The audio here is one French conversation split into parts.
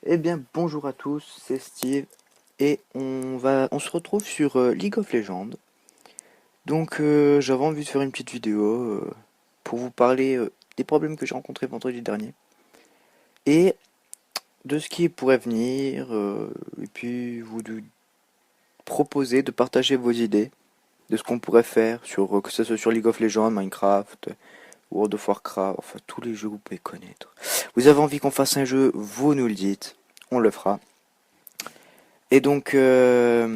Eh bien, bonjour à tous, c'est Steve et on se retrouve sur League of Legends. Donc, j'avais envie de faire une petite vidéo pour vous parler des problèmes que j'ai rencontrés vendredi dernier et de ce qui pourrait venir, et puis proposer de partager vos idées de ce qu'on pourrait faire sur que ce soit sur League of Legends, Minecraft, World of Warcraft, enfin tous les jeux que vous pouvez connaître. Vous avez envie qu'on fasse un jeu, vous nous le dites, on le fera. Et donc là,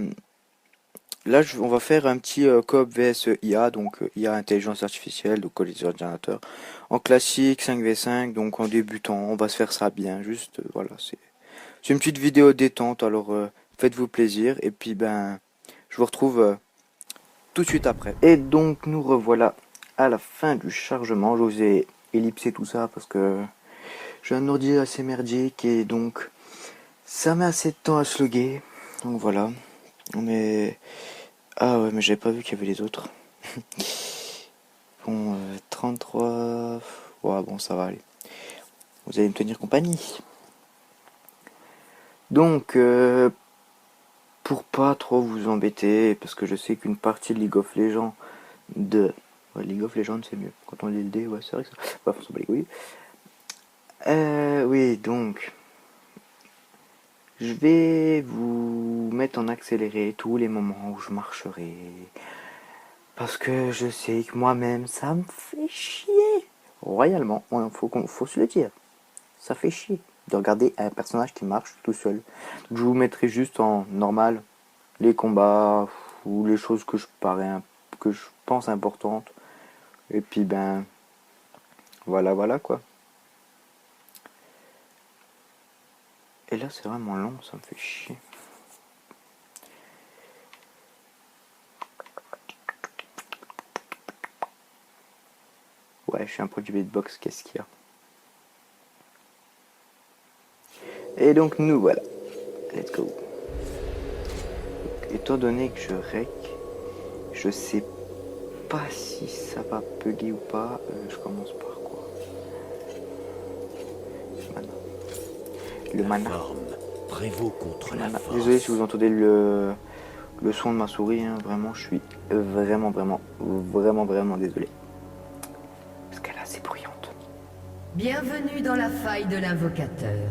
on va faire un petit coop vs IA, donc IA intelligence artificielle, donc collision ordinateur, en classique 5v5, donc en débutant, on va se faire ça bien, juste voilà, c'est une petite vidéo détente, alors faites-vous plaisir, et puis ben, je vous retrouve tout de suite après. Et donc nous revoilà à la fin du chargement, je vous ai ellipsé tout ça parce que j'ai un ordi assez merdique et donc ça met assez de temps à se loguer, donc voilà, mais... Ah ouais, mais j'avais pas vu qu'il y avait les autres. Bon, 33... Ouais, bon, ça va aller. Vous allez me tenir compagnie. Donc, pour pas trop vous embêter, parce que je sais qu'une partie de League of Legends Ouais, League of Legends, c'est mieux. Quand on lit le D, ouais, c'est vrai que ça... Ouais, on s'en bat les couilles. Oui, donc... Je vais vous mettre en accéléré tous les moments où je marcherai. Parce que je sais que moi-même, ça me fait chier. Royalement, faut se le dire. Ça fait chier de regarder un personnage qui marche tout seul. Donc, je vous mettrai juste en normal les combats ou les choses que que je pense importantes. Et puis ben, voilà quoi. Et là, c'est vraiment long, ça me fait chier. Ouais, je suis un peu du beatbox, qu'est-ce qu'il y a? Et donc nous voilà. Let's go. Étant donné que je rec, je sais pas si ça va bugger ou pas. Je commence par quoi? Mana. Le mana. Prévaut contre la force. Désolé si vous entendez le son de ma souris, hein. Vraiment, je suis vraiment désolé. Parce qu'elle est assez bruyante. Bienvenue dans la faille de l'invocateur.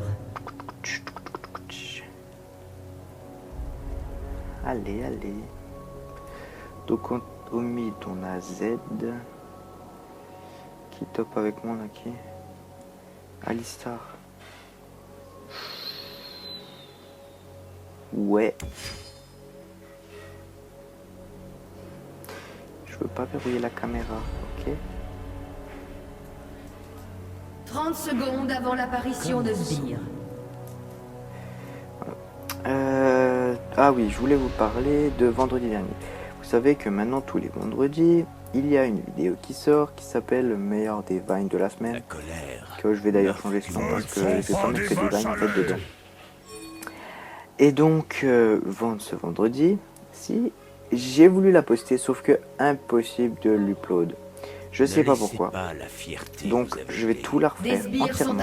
Allez. Donc au mid, on a Z. Qui top avec moi là, qui Alistar. Ouais. Je veux pas verrouiller la caméra, ok? 30 secondes avant l'apparition de Sbire. Ah oui, je voulais vous parler de vendredi dernier. Vous savez que maintenant, tous les vendredis, il y a une vidéo qui sort qui s'appelle le meilleur des vines de la semaine. Que je vais d'ailleurs changer ce nom parce que je vais pas mettre que des vines en fait dedans. Et donc, ce vendredi, si j'ai voulu la poster, sauf que impossible de l'upload. Je sais pas pourquoi. Donc, je vais tout la refaire entièrement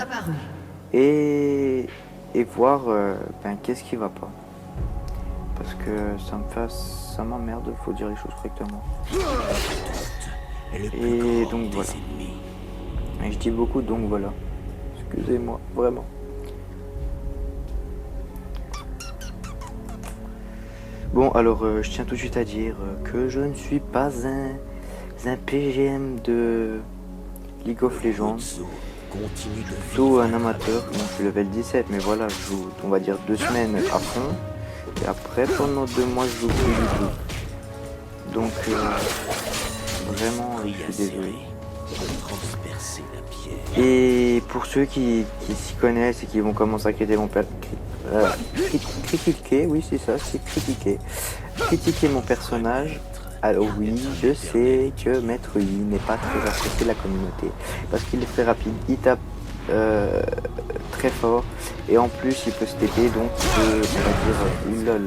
et voir ben, qu'est-ce qui va pas. Parce que ça m'emmerde, faut dire les choses correctement. Et donc voilà. Et je dis beaucoup donc voilà. Excusez-moi, vraiment. Bon alors je tiens tout de suite à dire que je ne suis pas un PGM de League of Legends. Plutôt un amateur, bon, je suis level 17 mais voilà, je joue on va dire 2 semaines à fond. Et après pendant 2 mois je joue plus du tout. Donc vraiment je suis désolé. Et pour ceux qui s'y connaissent et qui vont commencer à critiquer, oui c'est ça, c'est critiquer mon personnage. Alors oui, je sais que Maître Yi n'est pas très apprécié de la communauté parce qu'il est très rapide, il tape très fort et en plus il peut se TP, donc il peut,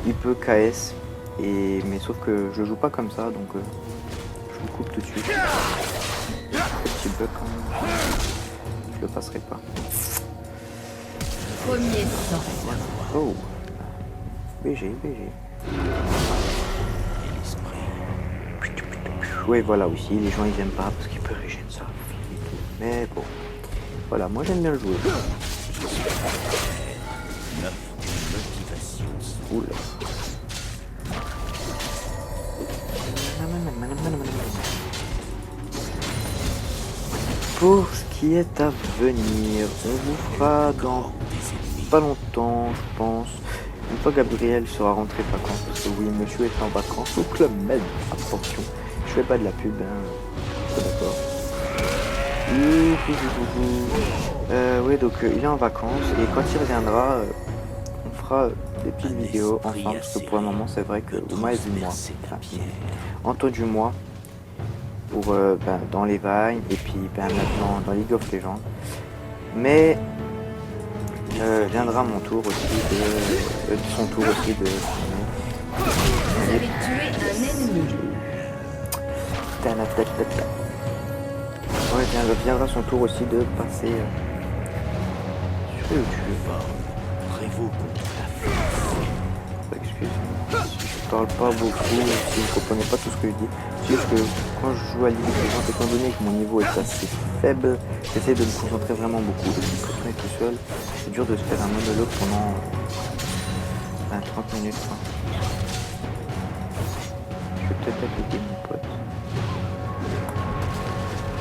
il peut KS mais sauf que je joue pas comme ça, donc je vous coupe tout de suite. Petit bug quand même, je le passerai pas. premier sang. Oh. BG. Oui, voilà, aussi, les gens ils aiment pas parce qu'ils peuvent régénérer ça. Mais bon, voilà, moi j'aime bien le jouer. Oula. Pour ce qui est à venir, on vous fera dans pas longtemps, je pense. Une fois Gabriel sera rentré de vacances, parce que oui, monsieur est en vacances au Club Med. Attention, je fais pas de la pub, hein. D'accord. Oui, donc il est en vacances et quand il reviendra, on fera des petites vidéos ensemble, parce que pour le moment, c'est vrai que vous m'avez vu moi, entendu moi, pour dans les Vines et puis maintenant dans League of Legends. Mais viendra mon tour aussi de son tour aussi de. Vous avez tué un ennemi. Ouais, viendra son tour aussi de passer sur YouTube. Prévaut contre la force. Excusez-moi si je parle pas beaucoup, si vous ne comprenez pas tout ce que je dis. C'est juste que quand je joue à League of Legends, étant donné que mon niveau est assez faible, j'essaie de me concentrer vraiment beaucoup. De me concentrer tout seul, c'est dur de se faire un monologue pendant 30 minutes. Quoi. Je vais peut-être appliquer mon pote.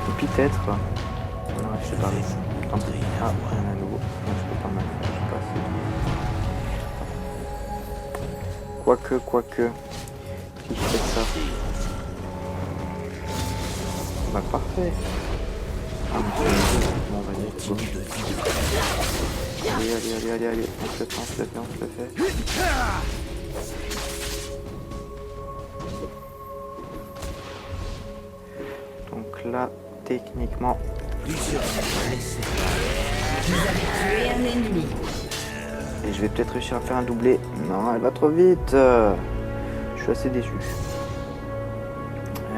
Et peut-être. Non, je sais pas. Tant pis. Ah, il y en a un nouveau. Donc je peux pas mal faire. Je sais pas. Quoique. Si je fais ça. Bah parfait. Ah, mais bon, vas-y. Allez. On se le fait. Donc là, techniquement. Vous avez tué un ennemi. Et je vais peut-être réussir à faire un doublé. Non, elle va trop vite. Je suis assez déçu.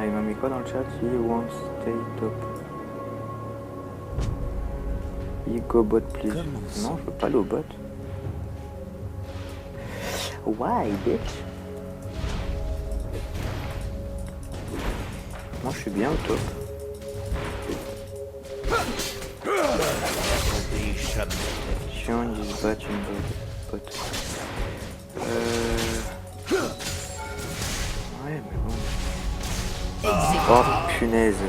Il m'a mis quoi dans le chat? He won't stay top. He go bot please. Non, je veux pas aller au bot. Why, bitch? Moi je suis bien au top. Sion is bot in bot. Ouais, mais bon. Oh punaise.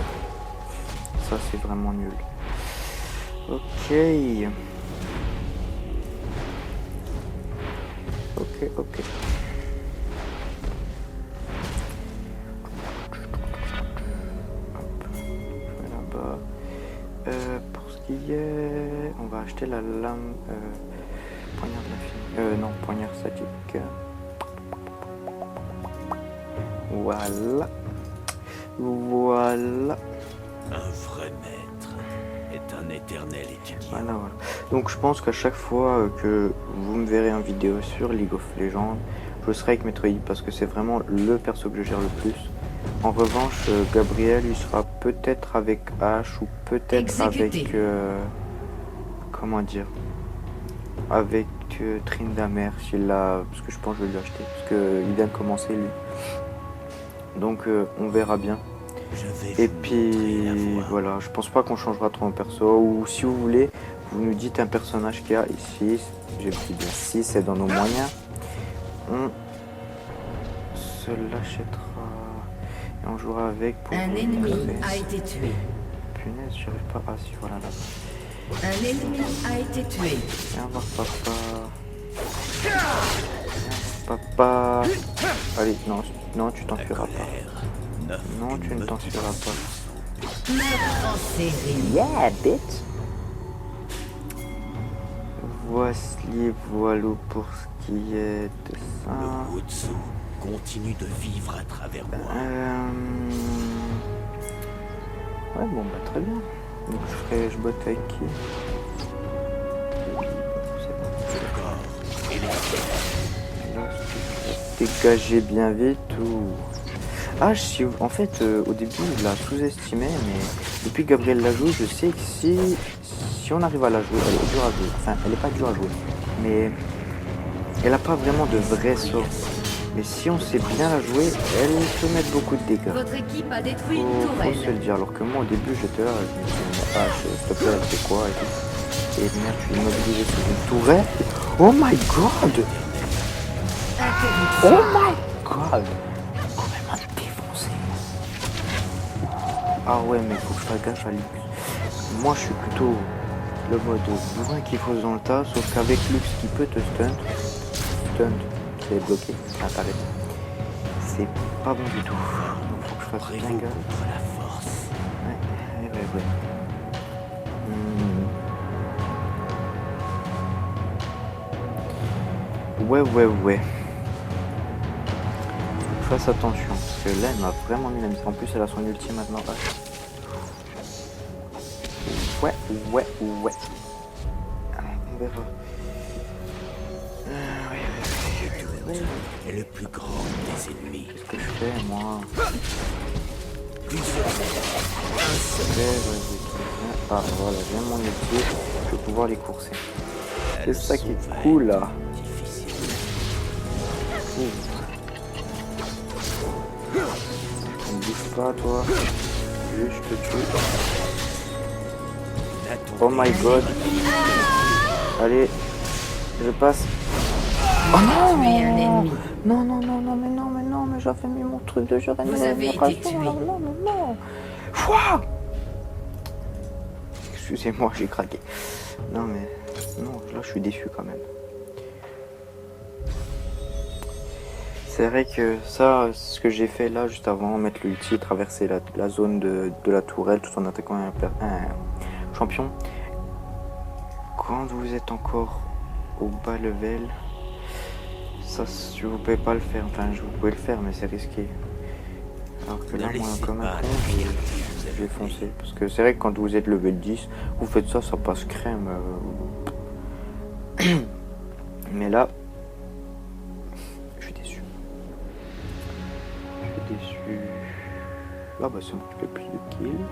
Ça c'est vraiment nul. Ok. Ok. Hop. Je vais là-bas. Pour ce qui est... On va acheter la lame... poignard de l'infini. Non, poignard statique. Voilà. Un vrai maître est un éternel étudiant. Voilà. Donc je pense qu'à chaque fois que vous me verrez en vidéo sur League of Legends, je serai avec Metroid parce que c'est vraiment le perso que je gère le plus. En revanche, Gabriel, il sera peut-être avec H ou peut-être avec... comment dire? Avec Tryndamere, s'il l'a... Parce que je pense que je vais lui acheter. Parce qu'il vient de commencer, lui. Donc on verra bien. Et puis voilà, je pense pas qu'on changera trop en perso. Ou si vous voulez, vous nous dites un personnage qu'il y a ici. J'ai dit bien si c'est dans nos moyens. On se l'achètera et on jouera avec pour un ennemi a été tué. Punaise, j'arrive pas. Ah si, voilà là. Un ennemi a été tué. Viens voir papa. Papa. Allez, non, tu t'enfuiras pas. Non, tu ne t'enfuiras pas. Meurtre en série. Yeah, bitch. Voici, voilà pour ce qui est de ça. Le Wutsu continue de vivre à travers moi. Ouais, bon, bah très bien. Donc je botte avec qui? C'est bon. Là, dégager bien vite ou... Ah, en fait, au début, je la sous-estimais, mais depuis que Gabriel la joue, je sais que si on arrive à la jouer, elle est dure à jouer. Enfin, elle est pas dure à jouer. mais elle a pas vraiment de vrai sort. Mais si on sait bien la jouer, elle peut mettre beaucoup de dégâts. Votre équipe a détruit une Faut se tourelle. le dire. Alors que moi au début j'étais là, je me disais, ah s'il te plaît, elle fait quoi et tout. Et merde, je suis immobilisé sur une tourelle. Oh my god! Oh my god! Quand même à défoncer. Ah ouais, mais faut que je fasse gaffe à Lux. Moi je suis plutôt le mode bourrin qui fonce dans le tas, sauf qu'avec Lux qui peut te stunt, c'est bloqué, ah t'arrêtes. C'est pas bon du tout. Donc faut que je fasse bien gaffe. Ouais. Ouais. Faut que je fasse attention, parce que là elle m'a vraiment mis la mise. En plus elle a son ulti maintenant. Ouais. On verra. Ouais. est le plus grand des ennemis. Qu'est-ce que je fais moi? Ah voilà, j'ai mon ulti, je vais pouvoir les courser. C'est ça qui est cool là. Ne bouge pas toi. Juste je te tue. Oh my god. Allez, je passe. Oh non, mais j'avais mis mon truc de jeu. Vous avez été tué. Non. Fouah. Excusez-moi, j'ai craqué. Non, là je suis déçu quand même. C'est vrai que ça, ce que j'ai fait là juste avant, mettre l'ulti, traverser la zone de la tourelle tout en attaquant un champion. Quand vous êtes encore au bas level, ça vous pouvez pas le faire. Enfin, vous pouvez le faire, mais c'est risqué. Alors que là, moi, comme un con, j'ai foncé. Parce que c'est vrai que quand vous êtes level 10, vous faites ça, ça passe crème. Mais là, je suis déçu. Là, bah, c'est un petit peu plus de kills.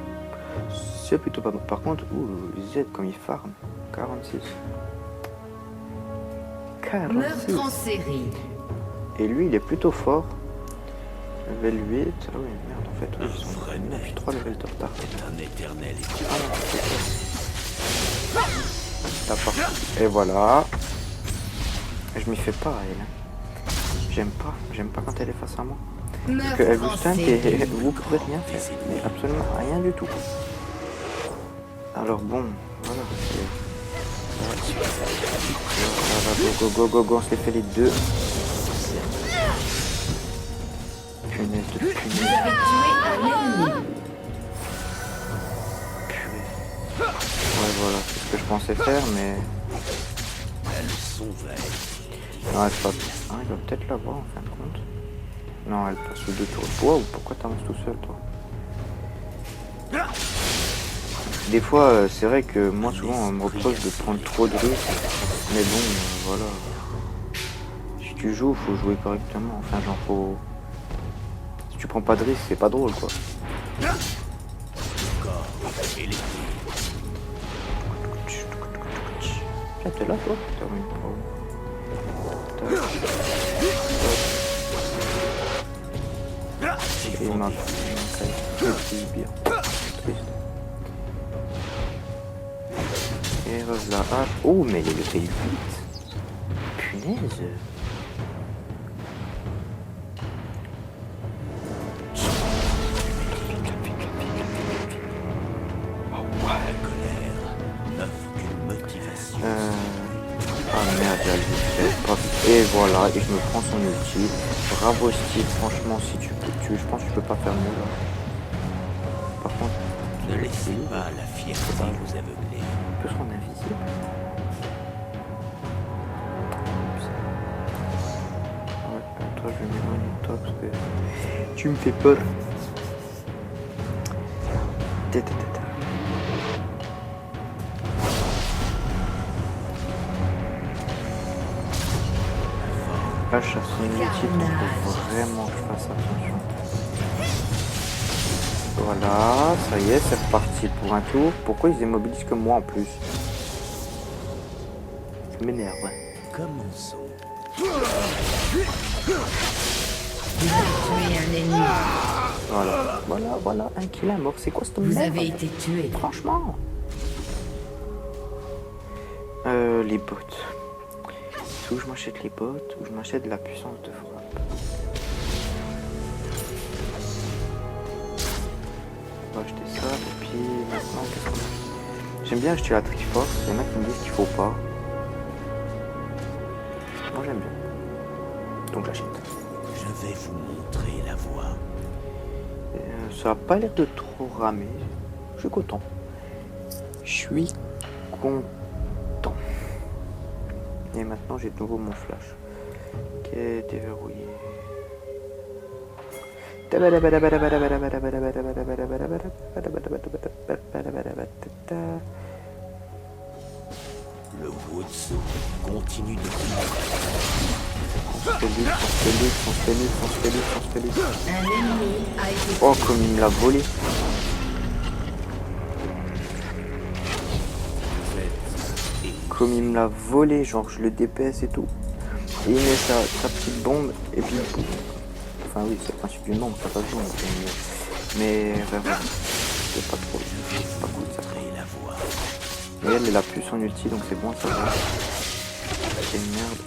C'est plutôt pas bon. Par contre, Z, comme il farm, 46. Meurtre en série. Et lui, il est plutôt fort. Level 8. Ah oui, merde, en fait, ils sont depuis 3 levels de retard. Un éternel. Et voilà. Je m'y fais pas à elle. J'aime pas quand elle est face à moi. Parce qu'elle vous stunt et vous pouvez rien faire. Mais absolument rien du tout. Alors bon, voilà. Go, on s'est fait les deux. Punaise de punaise. Vous avez tué un ennemi. Ouais, voilà, c'est ce que je pensais faire, mais... Elles sont vaines. Non, elle passe. Ah, il va peut-être l'avoir en fin de compte. Non, elle passe aux deux tours. Wow, pourquoi t'avances tout seul, toi? Des fois, c'est vrai que moi, souvent, on me reproche de prendre trop de risques. Mais bon, voilà. Si tu joues, faut jouer correctement. Enfin, genre, faut... Si tu prends pas de risques, c'est pas drôle, quoi. Tiens, t'es là, toi? Et il m'a fait bien. Triste. Et la hache. Oh, mais il est level 8. Punaise. Ah merde, il a le vite. Et voilà, et je me prends son ulti. Bravo Steve, franchement, si tu peux, je pense que tu peux pas faire mieux là. Par contre, ne laissez pas la fierté vous aveugler. On peut se rendre invisible. Ouais, toi je vais m'éloigner de toi parce que tu me fais peur. Là, je chasse une ulti, donc il faut vraiment que je fasse attention. Voilà, ça y est, c'est reparti pour un tour. Pourquoi ils immobilisent que moi en plus? Ça m'énerve, ouais. Commençons. Vous avez tué un ennemi. Voilà, un kill à mort. C'est quoi cette Vous merde? avez été tué. Franchement. Les bots. Soit je m'achète les bots, ou je m'achète de la puissance de frappe. On va acheter ça, et puis maintenant, qu'est-ce qu'on a? J'aime bien acheter la Triforce, il y en a qui me disent qu'il faut pas. Moi j'aime bien. Donc j'achète. Je vais vous montrer la voie. Ça a pas l'air de trop ramer. Je suis content. Je suis content. Et maintenant j'ai de nouveau mon flash. Ok, déverrouillé. Le Wutsu continue de On se fait lutte. Un ennemi a été tué. Oh, comme il me l'a volé. Comme il me l'a volé, genre je le DPS et tout. Et il met sa petite bombe et puis boum. Enfin oui, c'est le principe d'une bombe, ça passe bien. Mais vraiment, c'est pas trop. C'est pas cool ça. montrer la voie. Mais elle a plus son ulti donc c'est bon ça va. C'est une merde.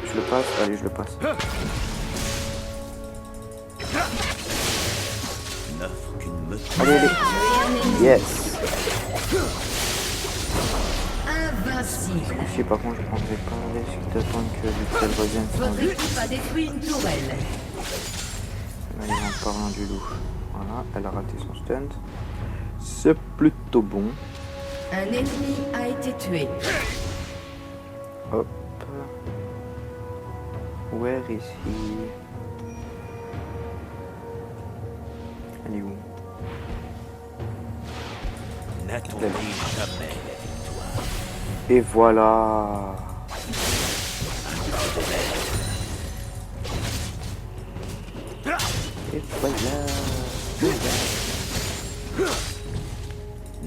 Je le passe, allez je le passe. N'offre qu'une meute. Allez. Yes. Invincible. Je sais par contre je prendrai pas le risque d'attendre que l'Uxel revienne sans Votre lui. équipe a détruit une tourelle. Allez, en parlant du loup. Voilà, elle a raté son stunt. C'est plutôt bon. Un ennemi a été tué. Hop. Where is he? Elle est où? N'attendez jamais. Et voilà. Et voilà.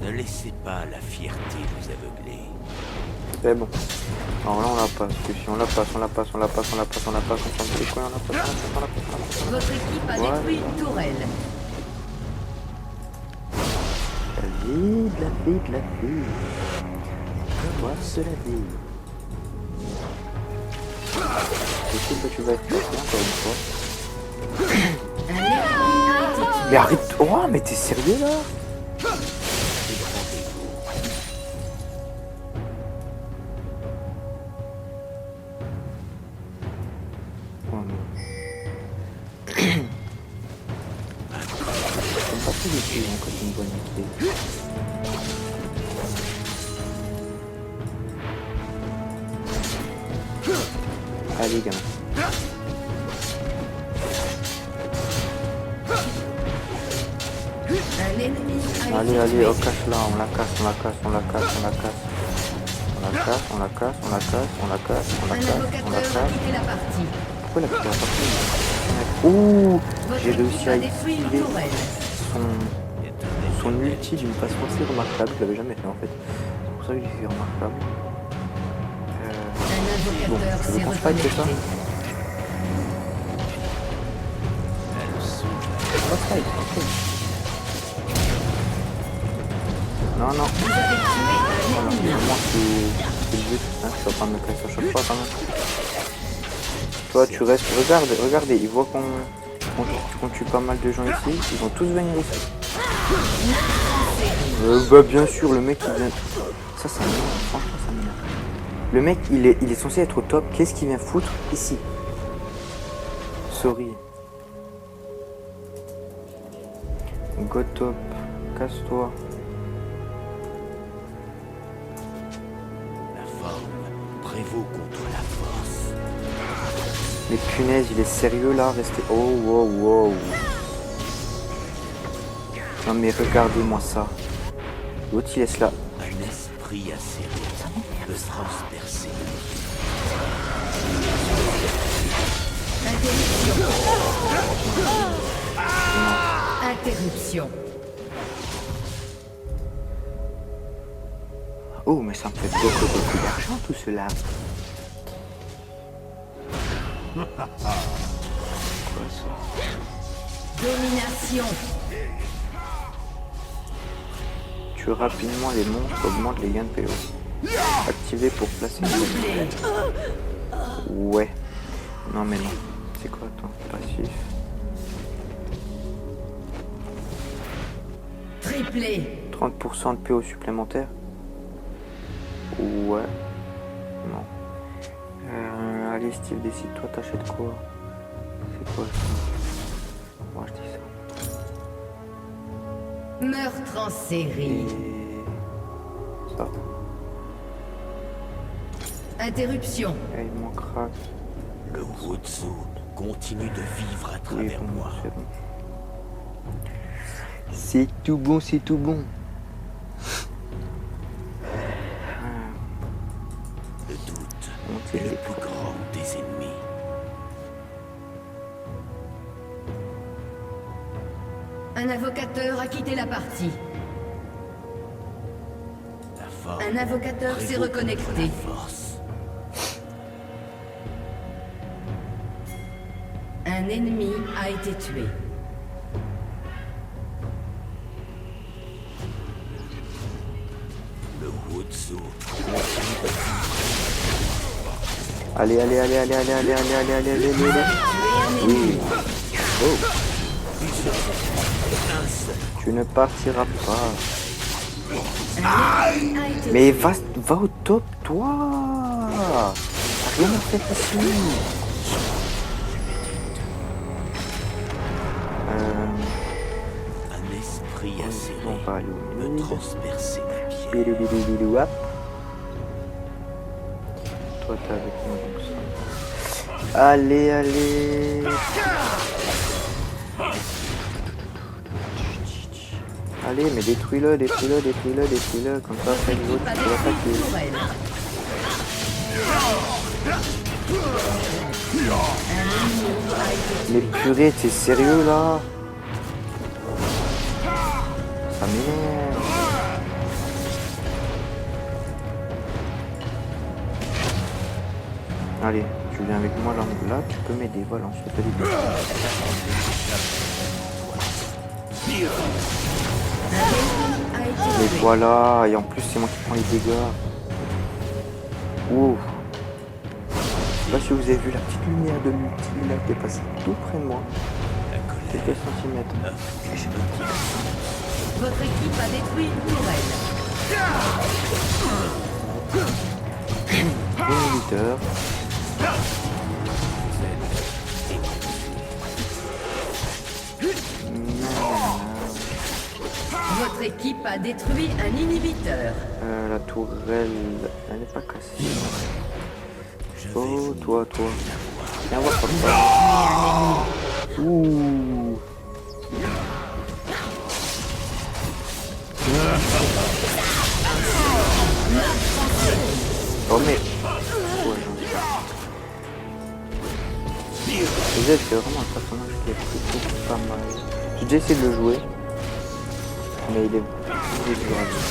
Ne laissez pas la fierté vous aveugler. C'est bon. Alors là on la passe. Parce que si on la passe, on s'en bat les couilles, on la passe. Votre équipe a Voilà. détruit une tourelle. La vie. Toi, c'est la vie. Je sais que tu vas être passé encore une fois. Un ennemi a été tué. Mais arrête. Oh, mais t'es sérieux là? Oh non. J'aime pas tous les filles quand ils me voient niquer. Allez gamin. Un ennemi a Allez, été allez, tué. on casse là, on la casse. Un invocateur a quitté la partie. Pourquoi la petite partie? Ouh, Votre j'ai réussi équipe à a détruit une esquiver tourelle. son ulti d'une façon assez remarquable. Je l'avais jamais fait en fait. C'est pour ça que j'ai fait remarquable. Un Bon, invocateur je s'est pense pas que c'est ça. reconnecté. On va fight, ok. Non, non. Vous avez tué un Voilà, ennemi. moi c'est le but. Hein, je vais pas me casser à chaque fois quand même. Toi tu restes, regardez, ils voient qu'on tue pas mal de gens ici, ils vont tous venir ici. Bah bien sûr, le mec il vient. Ça m'énerve, franchement ça m'énerve. Le mec il est censé être au top, qu'est-ce qu'il vient foutre ici? Sorry. Go top, casse-toi. La forme prévaut contre la force. Mais punaise, il est sérieux là, restez. Oh wow. Non mais regardez-moi ça. L'autre il laisse là. Un esprit acéré peut transpercer. Interruption. Oh mais ça me fait beaucoup d'argent tout cela. Quoi ça? Domination. Tue rapidement les monstres, augmente les gains de PO. Activé pour placer une Doublé. Ouais. Non mais non. C'est quoi attends? Passif. Triplé. 30% de PO supplémentaire. Ouais. Non. Allez Steve, décide-toi, t'achètes quoi? C'est quoi ça? Moi je dis ça. Meurtre en série. Et... ça. Interruption. Et il manquera... Le Wutsu continue de vivre à Oui, travers bon, moi. c'est bon. C'est tout bon, c'est tout bon. Le doute On est tire le les plus grand des ennemis. Un invocateur a quitté la partie. La forme Un invocateur s'est prévaut reconnecté. contre la force. Un ennemi a été tué. Le Wutsu continue de Allez, allez, allez, allez, allez, allez, allez, allez, allez, allez, allez, allez. Oui. Oh. Tu ne partiras pas. Un ennemi a été Mais tué. va au top, toi. T'as rien à faire ici. un esprit On acéré va aller au me mid. transpercer la pierre. Bidou, bidou, bidou, hop. Toi, t'es avec moi, donc ça. Allez, allez. Allez, mais détruis-le, détruis-le, détruis-le, détruis-le. Comme ça, après les autres, Pas tu peux l'attaquer. détruit pour elle. Mais purée, t'es sérieux là? Ça m'énerve. Allez, tu viens avec moi là, tu peux m'aider, voilà, on se fait des dégâts. A été Mais tué. voilà, et en plus c'est moi qui prends les dégâts. Ouf. Je sais pas si vous avez vu la petite lumière de l'ulti là qui est passée tout près de moi. La colère Quelques centimètres. Votre équipe a détruit une tourelle. Inhibiteur. Votre équipe a détruit un inhibiteur. La tourelle, elle n'est pas cassée. Oh, toi. Viens voir papa. Ouh. Oh mais... Ouais, Zed, c'est vraiment un personnage qui est plutôt pas mal. J'ai déjà essayé de le jouer, mais il est dur à jouer.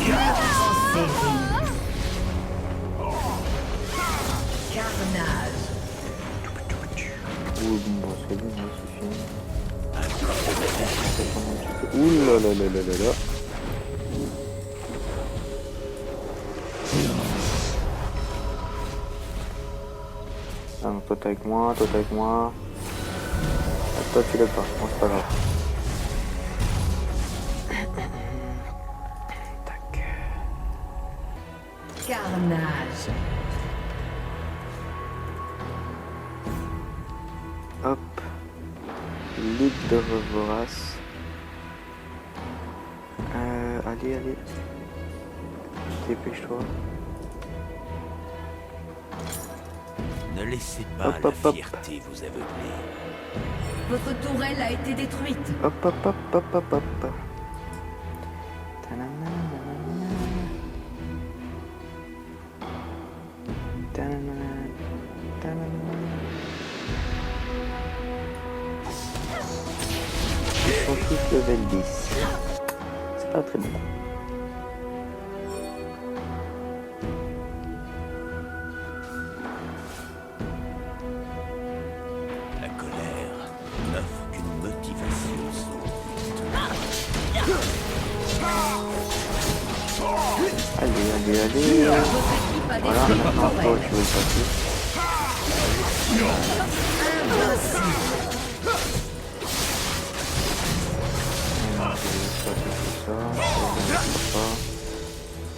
Meurtre en série. Carnage. Ouh, bon, c'est bon, c'est fini. Ouh là là là là là là. Ah non, toi t'es avec moi, toi t'es avec moi. Ah, toi tu l'as pas, bon c'est pas grave. Tac. Carnage. Hop. L'hydre vorace. Allez. Dépêche-toi. Ne laissez pas Hop, la hop, hop. fierté vous aveugler. Votre tourelle a été détruite. Hop. Tanana. Ils sont tous level 10. C'est pas très bon. vais y aller. Voilà, maintenant toi tu veux le passer.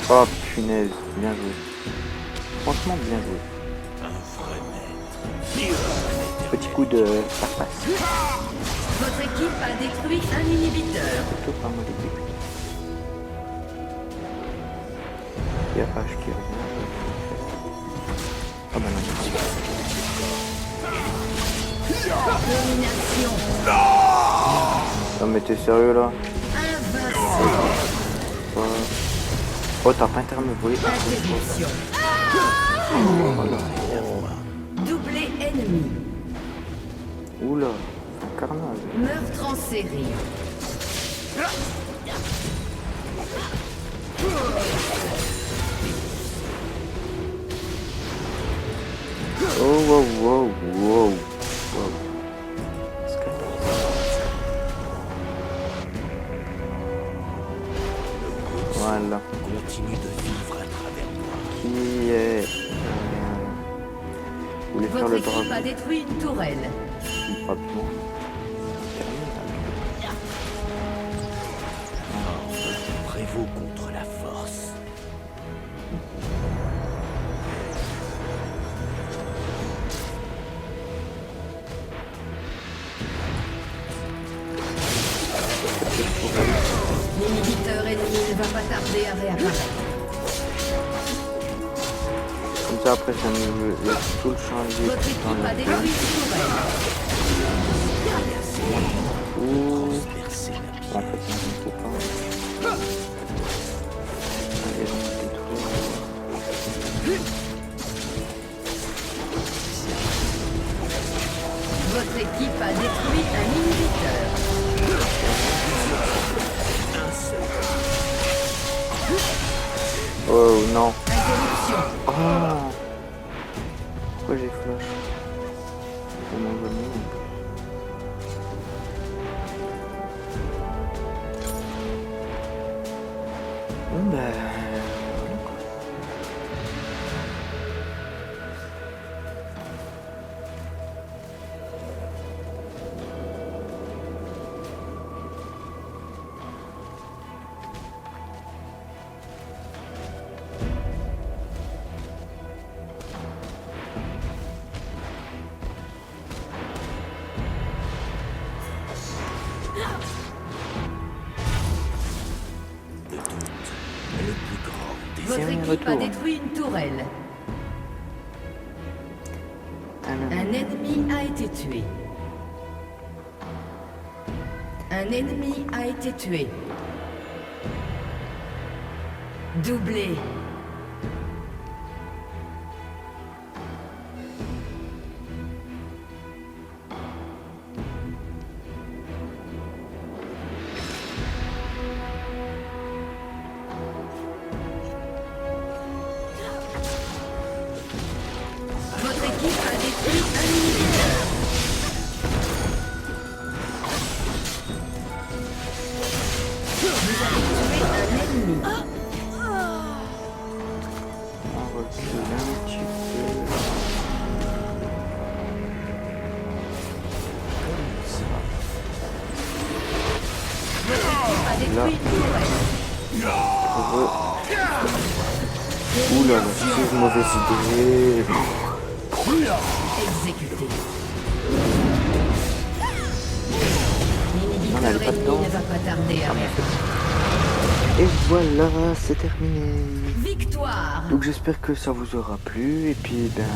Oh punaise, bien joué. Franchement bien joué. Petit coup de face. Votre équipe a détruit un inhibiteur. Plutôt pas mal exécuté. Il y a H qui revient. Ah bah non. Domination. Non mais t'es sérieux là? Oh t'as pas intérêt à me voler. Interruption. Doublé ennemi. Oula, un carnage. Meurtre en série. Oh wow wow wow. Voilà. Continue de vivre à travers moi. Qui est... Vous voulez faire Votre le équipe dragon? a détruit une tourelle. Rapidement. Prévaut contre la force. L'inhibiteur ennemi ne va pas tarder à réapparaître. Comme ça après ça me laisse tout le changer Votre dans équipe a la détruit une tourelle. Ouh. Transpercer la pierre. En fait, il ne faut pas. Allez, on va détruire. Votre équipe a détruit un inhibiteur. Oh non. Interruption. Oh. Pourquoi j'ai flash? Pour mon bonhomme. Bon bah... voilà, quoi. Le doute est le plus grand des Votre Tiens, équipe a retour. détruit une tourelle. Un ennemi a été tué. Un ennemi a été tué. Doublé. Votre équipe a détruit un inhibiteur. Vous avez tué un ennemi. On recule un petit peu. A détruit une tourelle. Ouh là là, quelle mauvaise idée. Exécuté. On n'avait L'inhibiteur pas de ennemi temps. ne va pas tarder à réapparaître. Et voilà, c'est terminé. Victoire. Donc j'espère que ça vous aura plu et puis ben